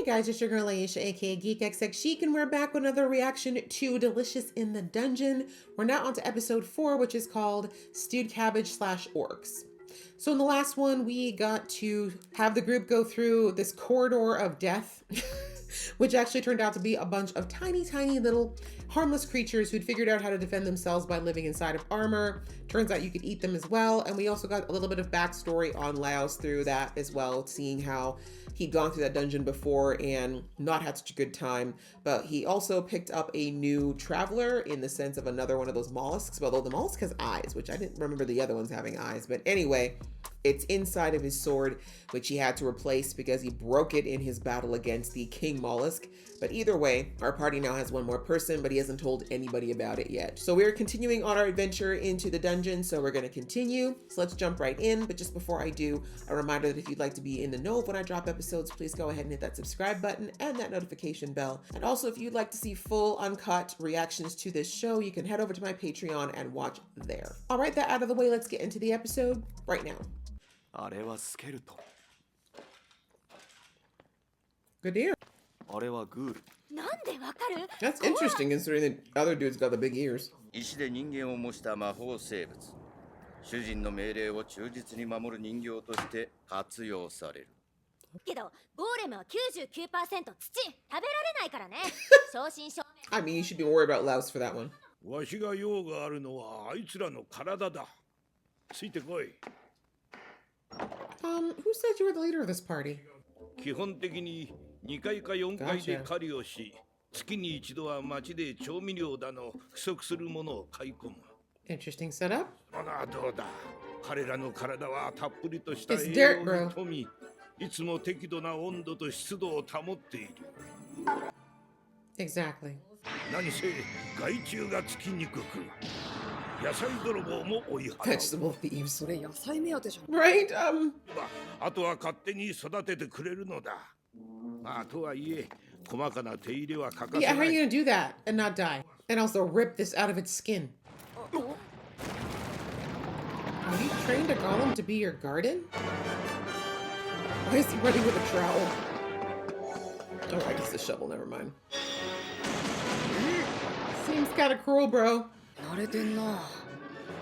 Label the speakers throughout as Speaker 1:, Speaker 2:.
Speaker 1: guys, it's your girl Aisha, aka GeekXX Chic, and we're back with another reaction to Delicious in the Dungeon. We're now on to episode 4, which is called Stewed Cabbage / Orcs. So in the last one, we got to have the group go through this corridor of death, which actually turned out to be a bunch of tiny, tiny little harmless creatures who'd figured out how to defend themselves by living inside of armor. Turns out you could eat them as well. And we also got a little bit of backstory on Laos through that as well, seeing how he'd gone through that dungeon before and not had such a good time. But he also picked up a new traveler in the sense of another one of those mollusks, although the mollusk has eyes, which I didn't remember the other ones having eyes. But anyway, it's inside of his sword, which he had to replace because he broke it in his battle against the king mollusk. But either way, our party now has one more person, but he hasn't told anybody about it yet. So we're continuing on our adventure into the dungeon, so we're going to continue. So let's jump right in. But just before I do, a reminder that if you'd like to be in the know of when I drop episodes, please go ahead and hit that subscribe button and that notification bell. And also, if you'd like to see full uncut reactions to this show, you can head over to my Patreon and watch there. All right, that out of the way, let's get into the episode right now. Good to hear. That's interesting considering the other dude's got the big ears.
Speaker 2: 石で人間を模した魔法生物。主人の命令を忠実に守る人形として活用される。
Speaker 3: けど、ゴーレムは 99% 土、食べられないからね。正真正銘。
Speaker 1: I mean, you should be worried about Laos for that one.
Speaker 4: わしが用があるのはあいつらの体だ。ついてこい。
Speaker 1: Who said you were the leader of this party?
Speaker 4: 基本的に2階か4階で狩りをし、月に一度は町で調味料だの不足するものを買い込む。
Speaker 1: Interesting setup.
Speaker 4: ほなどうだ。彼らの体はたっぷりとした栄
Speaker 1: It's dirt,
Speaker 4: 養
Speaker 1: bro.
Speaker 4: に富み、いつも適度な温度と湿度を保っている。
Speaker 1: Exactly.
Speaker 4: 何せ害虫がつきにくく、野菜泥棒も追い払う。
Speaker 1: Vegetable thieves.
Speaker 5: それ野菜目当てじゃん。
Speaker 1: Right?
Speaker 4: あとは勝手に育ててくれるのだ。まあとはいえ、細かな手入れは欠かせ
Speaker 1: Yeah, how
Speaker 4: な
Speaker 1: are
Speaker 4: い。
Speaker 1: you gonna do that and not die? And also rip this out of its skin? Are you trained a golem to be your garden? Why is he running with a trowel? Oh, I guess the shovel, never mind. Seems kinda cruel, bro.
Speaker 5: 慣れてんな。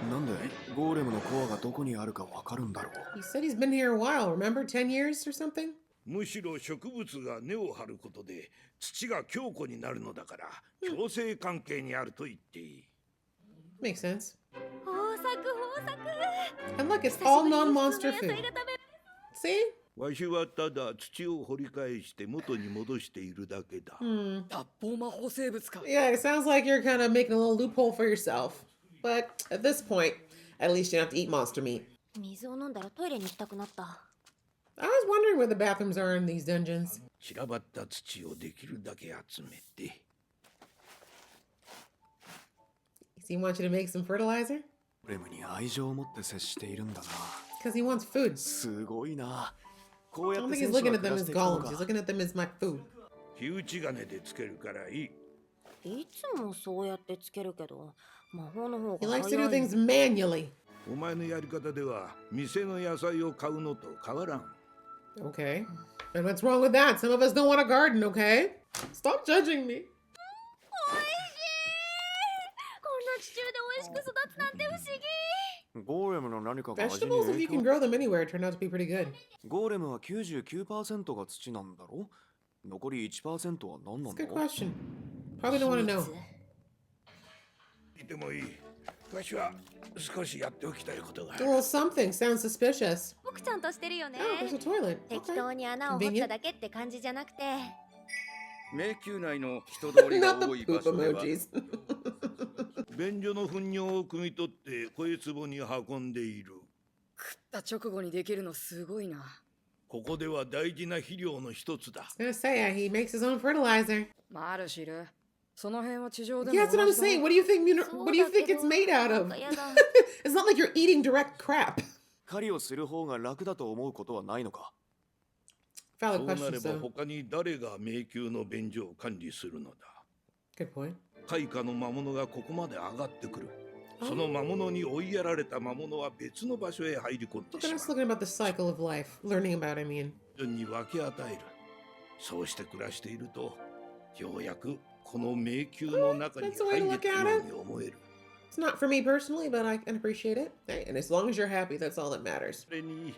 Speaker 6: なんでゴーレムのコアがどこにあるかわかるんだろう。
Speaker 1: He said he's been here a while, remember? 10 years or something?
Speaker 4: むしろ植物が根を張ることで土が強固になるのだから共生関係にあると言っていい。
Speaker 1: Makes sense.
Speaker 3: 豊作豊作。
Speaker 1: And look, it's all non-monster food. See?
Speaker 4: わしはただ土を掘り返して元に戻しているだけだ。
Speaker 5: 脱法魔法生物か。
Speaker 1: Yeah, it sounds like you're kind of making a little loophole for yourself. But at this point, at least you don't have to eat monster meat.
Speaker 3: 水を飲んだらトイレに行きたくなった。
Speaker 1: I was wondering where the bathrooms are in these dungeons.
Speaker 4: 散らばった土をできるだけ集めて。
Speaker 1: Does he want you to make some fertilizer?
Speaker 6: ゴーレムに愛情を持って接しているんだな。
Speaker 1: Because he wants food.
Speaker 6: すごいな。こう
Speaker 1: I
Speaker 6: やっ
Speaker 1: don't
Speaker 6: て
Speaker 1: think he's
Speaker 6: 選手
Speaker 1: looking
Speaker 6: は
Speaker 1: at
Speaker 6: 暮
Speaker 1: them
Speaker 6: ら
Speaker 1: as
Speaker 6: していくの
Speaker 1: golems.
Speaker 6: か
Speaker 1: He's looking at them as my food.
Speaker 4: 火打ち金でつけるからいい。
Speaker 3: いつもそうやってつけるけど、魔法の方
Speaker 1: He
Speaker 3: が
Speaker 1: likes to do
Speaker 3: 早い。
Speaker 1: things manually.
Speaker 4: お前のやり方では店の野菜を買うのと変わらん。
Speaker 1: Okay. And what's wrong with that? Some of us don't want a garden, okay? Stop judging me.
Speaker 3: おいしい。こんな地中で美味しく育つなんて不思議。
Speaker 6: ゴーレムの何かが味に
Speaker 1: Vegetables, if
Speaker 6: 影
Speaker 1: you can
Speaker 6: 響。
Speaker 1: grow them anywhere, turn out to be pretty good.
Speaker 6: ゴーレムは 99% が土なんだろ。残り 1% は何な
Speaker 1: That's a good
Speaker 6: の？
Speaker 1: question. Probably don't want to know.
Speaker 4: 見てもいい。わしは少しやっておきたいことがあ
Speaker 1: A
Speaker 4: る。
Speaker 1: little something sounds suspicious.
Speaker 3: 僕ちゃんとしてるよね。
Speaker 1: Oh, there's a toilet.
Speaker 3: 適
Speaker 1: Okay.
Speaker 3: 当に穴を掘っただけって感じじゃなくて。
Speaker 2: 迷宮内の人通りが
Speaker 1: Not
Speaker 2: 多
Speaker 1: the
Speaker 2: い場
Speaker 1: poop
Speaker 2: 所では
Speaker 1: emojis.
Speaker 4: 便所の糞尿を汲み取って声壺に運んでいる。
Speaker 5: 食った直後にできるのすごいな。
Speaker 4: ここでは大事な肥料の一つだ。
Speaker 1: I was gonna say, he makes his own fertilizer.
Speaker 5: マルシル。その辺は地上でも
Speaker 1: Yeah, that's what I'm
Speaker 5: 同じだ。
Speaker 1: saying. What do you think? What do you think it's made out of?
Speaker 3: なんかやだ。
Speaker 1: It's not like you're eating direct crap.
Speaker 6: 狩りをする方が楽だと思うことはないのか。
Speaker 1: Valid
Speaker 4: そうな
Speaker 1: question,
Speaker 4: れば
Speaker 1: so
Speaker 4: 他に誰が迷宮の便所を管理するのだ。
Speaker 1: good point.
Speaker 4: 開花の魔物がここまで上がってくる。その魔物に追いやられた魔物は別の場所へ入り込んで
Speaker 1: Look at
Speaker 4: し
Speaker 1: us
Speaker 4: まう。
Speaker 1: looking about the cycle of life, learning about, I mean.
Speaker 4: 順に分け与える。そうして暮らしていると、ようやくこの迷宮の中に
Speaker 1: That's the way
Speaker 4: 入
Speaker 1: to
Speaker 4: れ
Speaker 1: look
Speaker 4: た
Speaker 1: at
Speaker 4: よ
Speaker 1: it.
Speaker 4: うに思える。
Speaker 1: It's not for me personally, but I can appreciate it. Hey, and as long as you're happy, that's all that matters.
Speaker 4: それに、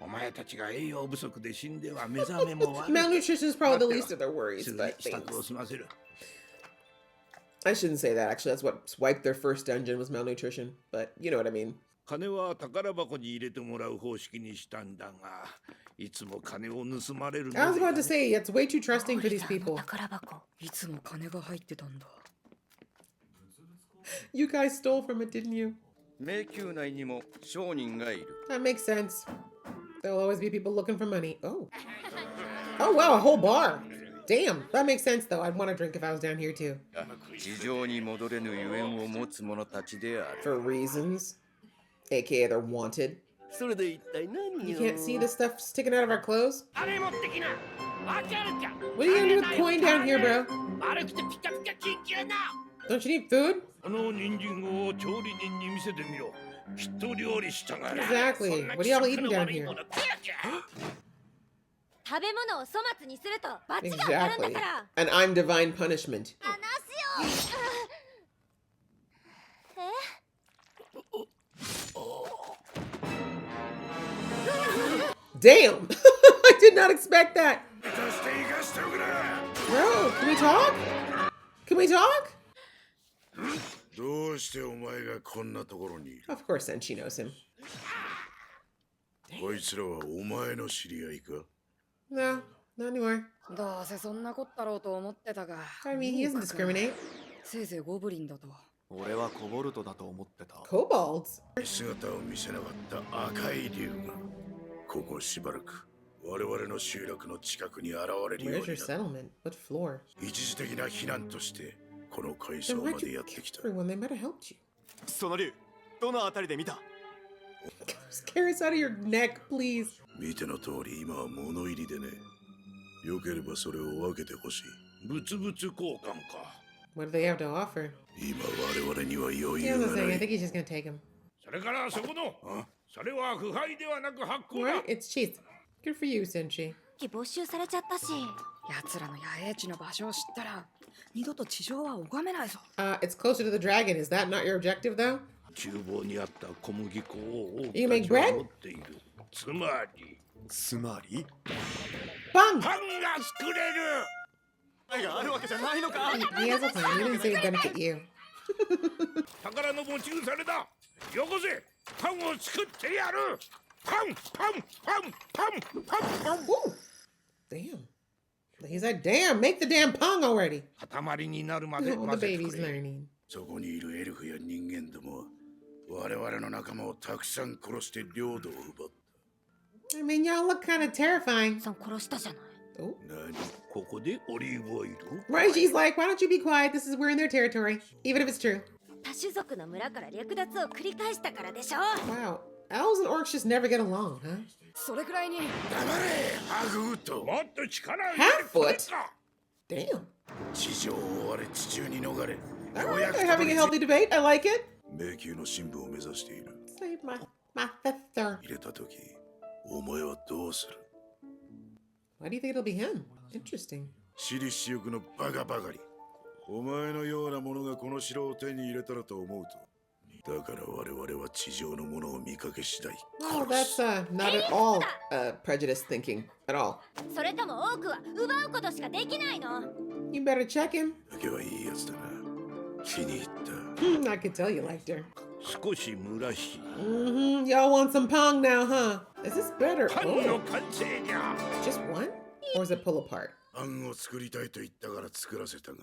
Speaker 4: お前たちが栄養不足で死んでは目覚めも悪い。
Speaker 1: Malnutrition is probably the
Speaker 4: 待って
Speaker 1: least of their worries,
Speaker 4: すぐに
Speaker 1: but
Speaker 4: 支度を
Speaker 1: thanks.
Speaker 4: 済ませる。
Speaker 1: I shouldn't say that. Actually, that's what wiped their first dungeon was malnutrition. But you know what I mean.
Speaker 4: 金は宝箱に入れてもらう方式にしたんだが、いつも金を盗まれるので
Speaker 1: I was about to say, it's way too trusting for these people.
Speaker 3: 宝箱。
Speaker 5: いつも金が入ってたんだ。
Speaker 1: You guys stole from it, didn't you?
Speaker 2: 迷宮内にも商人がいる。
Speaker 1: That makes sense. There'll always be people looking for money. Oh. Oh, wow, a whole bar. Damn, that makes sense, though. I'd want to drink if I was down here, too.
Speaker 2: 地上に戻れぬゆえんを持つ者たちである。
Speaker 1: For reasons. AKA they're wanted.
Speaker 7: それで一体何
Speaker 1: You
Speaker 7: よ
Speaker 1: can't see the stuff sticking out of our clothes?
Speaker 7: あれ持ってきなわかるか
Speaker 1: What are you gonna do with the coin down here, bro?
Speaker 7: 悪くてピカピカキンキラな
Speaker 1: Don't you need food?
Speaker 4: この人参を調理人に見せてみろ。きっと料理したがる。
Speaker 1: Exactly. What are y'all eating down here?
Speaker 3: 食べ物を粗末にすると罰が当たるんだ
Speaker 1: Exactly.
Speaker 3: から
Speaker 1: And I'm divine punishment.
Speaker 3: 話をえ
Speaker 1: Damn! I did not expect that. Bro, can we talk? Can we talk?
Speaker 8: どうしてお前がこんなところにいる
Speaker 1: Of course, then she knows him.
Speaker 8: こいつらはお前の知り合いか
Speaker 1: No, not anymore.
Speaker 5: どうせそんなこったろうと思ってたが。
Speaker 1: I mean, he doesn't discriminate.
Speaker 5: せいぜいゴブリンだと。
Speaker 6: 俺はコボルトだと思ってた。
Speaker 1: Kobolds.
Speaker 8: 姿を見せなかった赤い竜がここしばらく我々の集落の近くに現れるよ
Speaker 1: Where's
Speaker 8: う
Speaker 1: your
Speaker 8: になった
Speaker 1: settlement? What floor?
Speaker 8: 一時的な避難としてこの階
Speaker 1: Then
Speaker 8: 層
Speaker 1: why'd
Speaker 8: まで
Speaker 1: you
Speaker 8: やってき
Speaker 1: kill
Speaker 8: た
Speaker 1: everyone? They might have helped you.
Speaker 6: その竜、どのあたりで見た？
Speaker 1: Scare us out of your neck, please.
Speaker 8: 見ての通り今は物入りでねよければそれを分けてほしい
Speaker 4: 物々交換か。
Speaker 1: What do they have to offer?
Speaker 8: 今我々には余
Speaker 1: He
Speaker 8: 裕
Speaker 1: has
Speaker 8: が
Speaker 1: nothing.
Speaker 8: な
Speaker 1: I
Speaker 8: い
Speaker 1: think he's just gonna take him.
Speaker 4: それからそこの、それは腐敗ではなく発酵だ。
Speaker 1: Right? It's cheese. Good for you, Senshi.
Speaker 3: 没収されちゃったし
Speaker 5: 奴らの野営地の場所を知ったら、二度と地上は拝めないぞ。
Speaker 1: It's closer to the dragon. Is that not your objective, though?
Speaker 4: 厨房にあった小麦粉を多
Speaker 1: You
Speaker 4: く
Speaker 1: make
Speaker 4: たちは
Speaker 1: bread?
Speaker 4: 持っている。つまり、
Speaker 6: つまり
Speaker 1: Bang!
Speaker 4: パンが作れる。
Speaker 6: 愛があるわけじゃないのか？
Speaker 1: He has a plan. He didn't say it'd benefit you.
Speaker 4: 宝の持ち腐れだ。よこせ。パンを作ってやる。パンパンパンパンパン。
Speaker 1: Oh, woo. Damn. He's like, damn, make the damn pong already.
Speaker 4: 塊になるまで
Speaker 1: Oh,
Speaker 4: 混
Speaker 1: the
Speaker 4: ぜて
Speaker 1: baby's
Speaker 4: くれ。
Speaker 1: learning.
Speaker 8: そこにいるエルフや人間どもは我々の仲間をたくさん殺して領土を奪っ
Speaker 1: I mean, y'all look kind of terrifying.
Speaker 3: さん殺したじゃない
Speaker 1: Oh.
Speaker 8: た何
Speaker 4: ここでオリーブオイル。
Speaker 1: Raiji's like, why don't you be quiet? This is, we're in their territory. Even if it's true.
Speaker 3: 多種族の村から略奪を繰り返したからでしょ
Speaker 1: Wow. Elves and orcs just never get along, huh?
Speaker 5: それくらいに。
Speaker 8: 黙れハグウッド
Speaker 4: もっと力を入れてくれ
Speaker 1: Half-foot?
Speaker 4: か。
Speaker 1: Damn.
Speaker 8: 地上を追われ地中に逃れ
Speaker 1: All
Speaker 8: よう
Speaker 1: right,
Speaker 8: やく
Speaker 1: they're
Speaker 8: たど
Speaker 1: having
Speaker 8: り
Speaker 1: a
Speaker 8: 着
Speaker 1: healthy debate. I like it.
Speaker 8: 迷宮の深部を目指している
Speaker 1: Save my feather.
Speaker 8: 入れた時お前はどうする
Speaker 1: Why do you think it'll be him? Interesting.
Speaker 8: 私利私欲のバカばかりお前のようなものがこの城を手に入れたらと思うとだから我々は地上のものを見かけ次第
Speaker 1: Oh,
Speaker 8: 殺
Speaker 1: that's
Speaker 8: す
Speaker 1: not at all prejudiced thinking at all.
Speaker 3: それとも多くは奪うことしかできないの
Speaker 1: You better check him.
Speaker 8: だけはいいやつだな気に入った
Speaker 1: I could tell you liked her.
Speaker 4: 少し蒸らし。
Speaker 1: Y'all want some pong now, huh? Is this better?
Speaker 4: パン
Speaker 1: Oh,
Speaker 4: の完成じゃ。
Speaker 1: just one? Or is it pull apart?
Speaker 8: パンを作りたいと言ったから作らせたが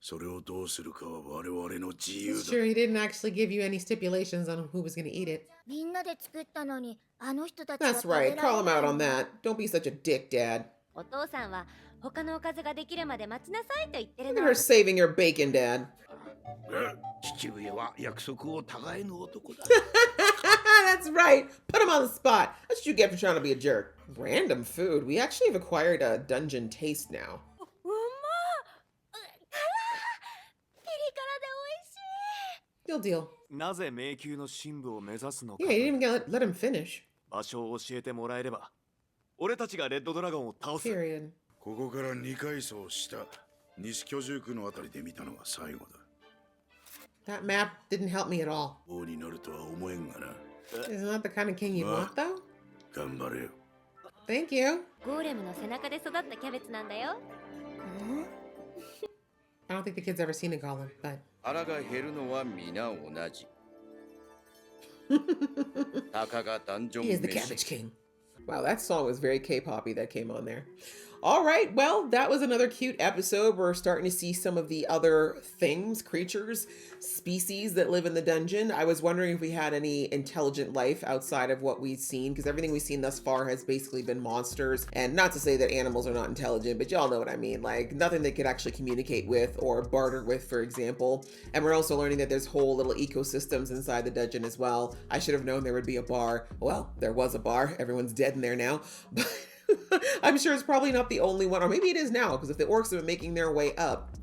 Speaker 8: それをどうするかは我々の自由
Speaker 1: It's
Speaker 8: だ
Speaker 1: true, he didn't actually give you any stipulations on who was going to eat it.
Speaker 3: みんなで作ったのにあの人たちは
Speaker 1: That's right. Call him out on that. Don't be such a dick, Dad.
Speaker 3: お父さんは他のおかずができるまで待ちなさいと言ってる
Speaker 1: Look at
Speaker 3: の
Speaker 1: her saving your bacon, Dad.
Speaker 4: 父上は約束を互いの男だ。
Speaker 1: That's right. Put him on the spot. That's what you get for trying to be a jerk. Random food. We actually have acquired a dungeon taste now.
Speaker 3: うまっピリ辛で美味しい
Speaker 1: Deal, deal.
Speaker 6: なぜ迷宮の深部を目指すのか
Speaker 1: Yeah, you didn't even let him finish.
Speaker 6: 場所を教えてもらえれば俺たちがレッドドラゴンを倒す。
Speaker 1: Period.
Speaker 8: ここから2階層下、西居住区のあたりで見たのが最後だ。
Speaker 1: That map didn't help me at all.
Speaker 8: 王になるとは思えんがな。
Speaker 1: Isn't that the kind of king you want, though?
Speaker 8: 頑張れよ。
Speaker 1: Thank you.
Speaker 3: ゴーレムの背中で育ったキャベツなんだよ。
Speaker 1: I don't think the kid's ever seen a golem, but
Speaker 2: 腹が減るのは皆同じ。たかがダンジョン
Speaker 1: he is the
Speaker 2: 飯
Speaker 1: Cabbage King. Wow, that song was very K-poppy that came on there. All right, well, that was another cute episode. We're starting to see some of the other things, creatures, species that live in the dungeon. I was wondering if we had any intelligent life outside of what we've seen, because everything we've seen thus far has basically been monsters. And not to say that animals are not intelligent, but y'all know what I mean. Like nothing they could actually communicate with or barter with, for example. And we're also learning that there's whole little ecosystems inside the dungeon as well. I should have known there would be a bar. Well, there was a bar. Everyone's dead in there now. But I'm sure it's probably not the only one, or maybe it is now, because if the orcs have been making their way up,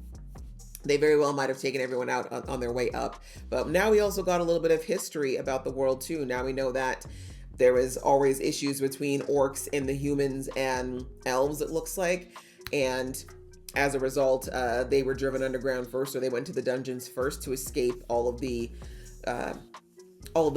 Speaker 1: they very well might have taken everyone out on their way up. But now we also got a little bit of history about the world too. Now we know that there was always issues between orcs and the humans and elves, it looks like. And as a result, they were driven underground first, or they went to the dungeons first to escape all of the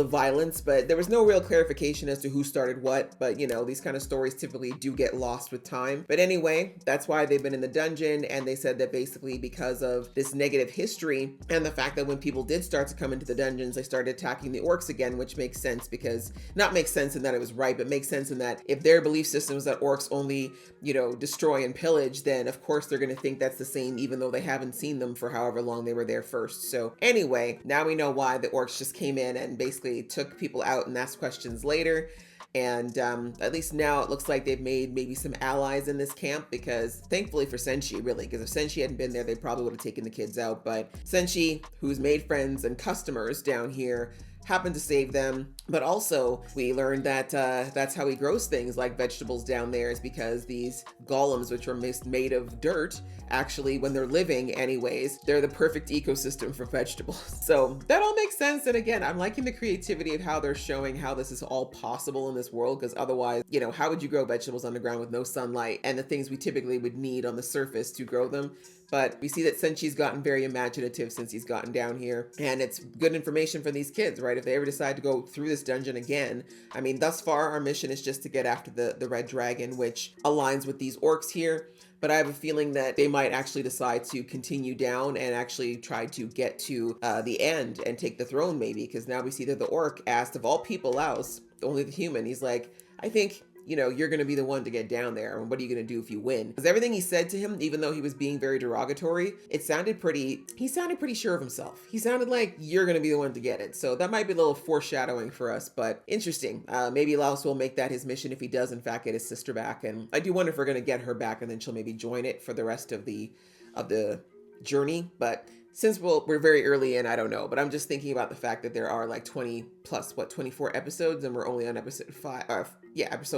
Speaker 1: violence, but there was no real clarification as to who started what. But you know, these kind of stories typically do get lost with time. But anyway, that's why they've been in the dungeon. And they said that basically because of this negative history and the fact that when people did start to come into the dungeons, they started attacking the orcs again, which makes sense, because not makes sense in that it was right, but makes sense in that if their belief system is that orcs only, you know, destroy and pillage, then of course they're going to think that's the same, even though they haven't seen them for however long they were there first. So anyway, now we know why the orcs just came in and basically took people out and asked questions later. And at least now it looks like they've made maybe some allies in this camp, because thankfully for Senshi, really, because if Senshi hadn't been there, they probably would have taken the kids out. But Senshi, who's made friends and customers down here, happened to save them. But also we learned that that's how he grows things like vegetables down there, is because these golems, which are made of dirt, actually, when they're living anyways, they're the perfect ecosystem for vegetables. So that all makes sense. And again, I'm liking the creativity of how they're showing how this is all possible in this world, because otherwise, you know, how would you grow vegetables underground with no sunlight and the things we typically would need on the surface to grow them? But we see that Senshi's gotten very imaginative since he's gotten down here. And it's good information for these kids, right? If they ever decide to go through this dungeon again. I mean, thus far, our mission is just to get after the red dragon, which aligns with these orcs here. But I have a feeling that they might actually decide to continue down and actually try to get to the end and take the throne, maybe. Because now we see that the orc asked, of all people else, only the human, he's like, I think, you know, you're going to be the one to get down there. And what are you going to do if you win? Because everything he said to him, even though he was being very derogatory, he sounded pretty sure of himself. He sounded like you're going to be the one to get it. So that might be a little foreshadowing for us, but interesting. Maybe Laos will make that his mission if he does in fact get his sister back. And I do wonder if we're going to get her back and then she'll maybe join it for the rest of the journey. But since we're very early in, I don't know, but I'm just thinking about the fact that there are like 20 plus 24 episodes, and we're only on episode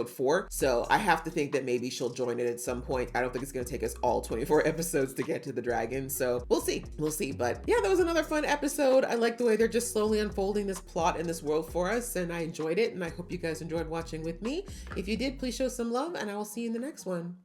Speaker 1: 4. So I have to think that maybe she'll join it at some point. I don't think it's going to take us all 24 episodes to get to the dragon. So we'll see. But yeah, that was another fun episode. I like the way they're just slowly unfolding this plot in this world for us, and I enjoyed it. And I hope you guys enjoyed watching with me. If you did, please show some love, and I will see you in the next one.